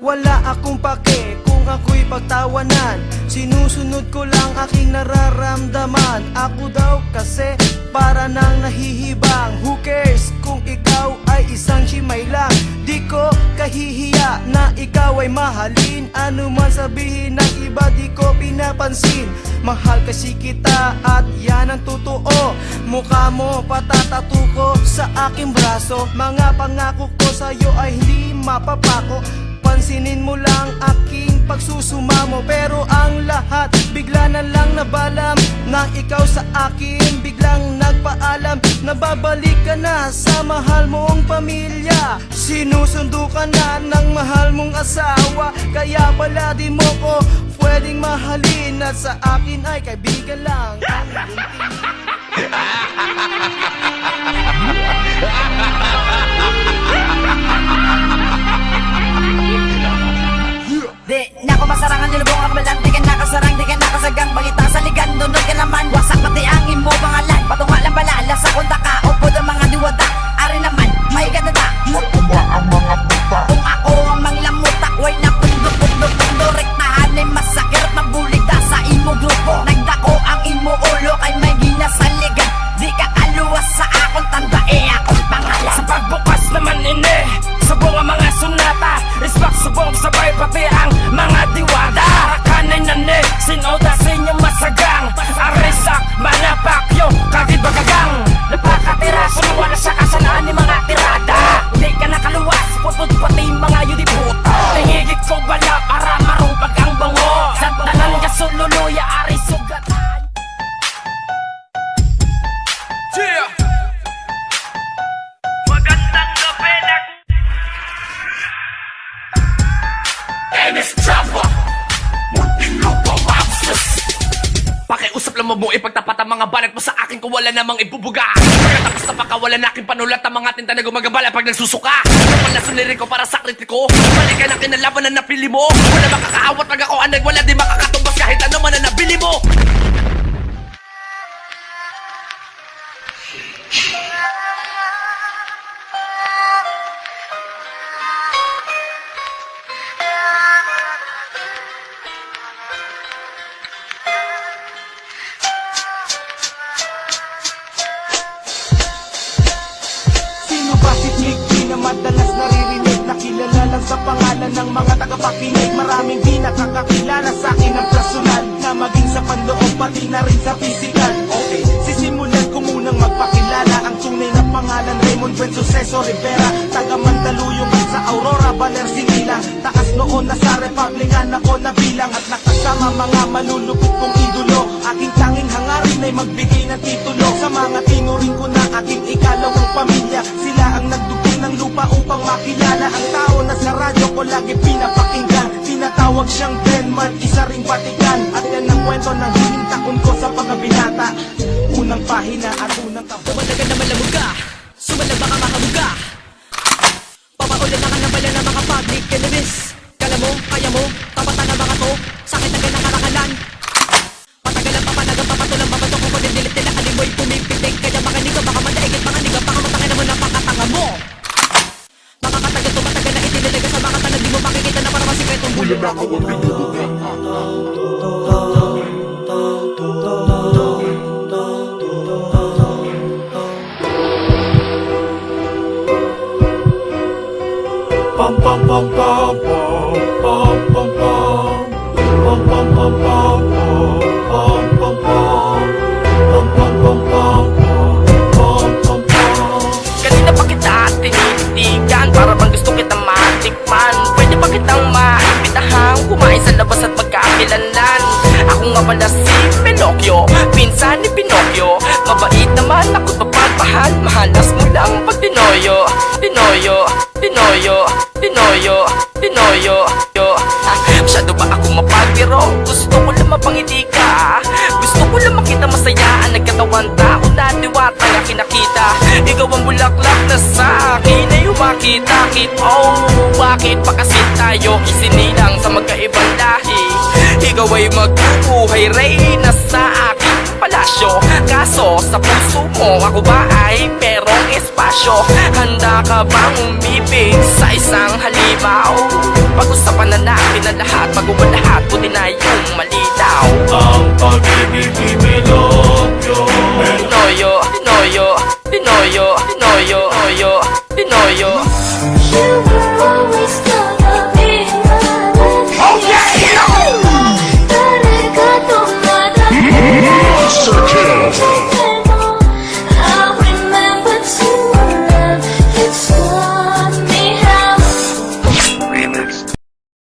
Wala akong pake kung ako'y pagtawanan, sinusunod ko lang aking nararamdaman. Ako daw kasi para nang nahihibang. Who cares kung ikaw ay isang chimay lang? Di ko kahihiya na ikaw ay mahalin. Ano man sabihin ng iba di ko pinapansin. Mahal kasi kita at yan ang totoo. Mukha mo patatatu ko sa aking braso. Mga pangako ko sa'yo ay hindi mapapako. Pansinin mo lang aking pagsusumamo. Pero ang lahat bigla na lang nabalam. Na ikaw sa akin biglang nagpaalam. Nababalik ka na sa mahal mong pamilya. Sinusundo ka na ng mahal mong asawa. Kaya pala di mo ko pwedeng mahalin. At sa akin ay kaibigan lang ang iyong tingin. Di na ako masarangan, nilubong ang balang. Di ka nakasarang, di ka nakasagang. Balita sa ligan, nunod ka naman. Wasak pati ang imo pangalan. Patungalang balala sa konta ka. Upod ang mga diwata. Ari naman, may ganada. Matuwa ang mga puta. Kung ako ang manglamutak, way na pundo. Rektahan ay masakir, mabuligta sa imo grupo. Nagdako ang imo ulo, kay may ginasaligan. Di ka kaluwas sa akong tanda, akong pangalan. Sa pagbukas naman ini, subong ang mga sunata. Respect subong sabay pati ang mga diwata. Kanay nani, sinoda sa inyong masagang. Arisak, manapakyo, kakibagagang. Napakatira, sumuwala sa kasanaan ni mga tirada. Di ka nakaluwas, putod pati mga yudiputa. Tingigit ko bala para marupag ang bango. Sa tanang kasululuya, ari sugatan. Yeah! Magandang gabi na MS Java Multilupa Maxless. pakiusap lang mo ipagtapat ang mga balat mo sa akin kung wala namang ibubuga. Pagkatapos na pakawalan na aking panulat ang mga tinta na gumagabala pag nagsusuka. Kapal na suniri ko para sa kritiko. Balik ka ng kinalaban na napili mo. Wala makakaawat pag ako ang nagwala. Di makakatumbas kahit ano man na nabili mo. Bakit Nicky na madalas naririnig na kilala lang sa pangalan ng mga tagapakinig? Maraming di nakakakilala sa akin ng personal, na maging sa panloob pati na rin sa physical. Okay, sisimulan ko munang magpakilala. Ang tunay na pangalan Raymond Buen Suceso Rivera, taga Mandaluyong sa Aurora, Baler, Sinila. Taas noon na sa Republican ako nabilang at nakasama mga malulupit kong idolo. Aking tanging hangarin ay magbigay ng titulo sa mga tinuring ko na aking ikalawang pamilya. Sila ang nagdugtong ng lupa upang makilala ang tao na sa radyo ko lagi pinapakinggan. Tinatawag siyang Denman, isa ring Batikan. At yan ang kwento ng hinintakon ko sa pagkabinata. Unang pahina at unang kapag. Tumalaga na malamog ka, sumalag baka makabuga. Papaulan na ka na bala ng mga public enemies. Kala mo, kaya mo, tapatan na mga to. Sakit na kinakarangalan. Patagalan pa panagang papatulang papatok ko. Pagdidilit nila alimoy pumipitig. Kaya mga niga baka madaigit mga niga. Baka matangin naman ang pakatanga mo. Mga katagal tumatagal na itinilaga sa mga tanag. Di mo makikita na para masikretong bulo. Wala na ako ang pinubuga. Pam pam pam pam pam pam pam pam pam pam pam pam pam pam pam pam pam pam. Kanina pa kita tinititigan para bang gusto kita matikman. Pwede ba kitang maimbitahang kumain sa labas at magkakilanlan? Ako nga pala si Pinocchio, pinsan ni Pinocchio. Mabait naman ako't mapagmahal. Mahalas mo lang pag tinoyo, tinoyo, tinoyo, tinoyo, tinoyo, yo. Masyado ba ako mapagpiro? Gusto ko lang mapangiti ka. Gusto ko lang makita masaya ang nagkatawan tao na diwata na kinakita. Ikaw ang bulaklak na sa akin ay umakit-akit. Oh, bakit pa kasi tayo isinilang sa magkaibang lahi? Ikaw ay magbubuhay reyna sa aking palasyo. Kaso sa puso mo ako ba ay perong espasyo. Handa ka bang umibig sa isang halimaw? Pag-usapan na natin ang lahat, pag-uwan lahat, buti na yung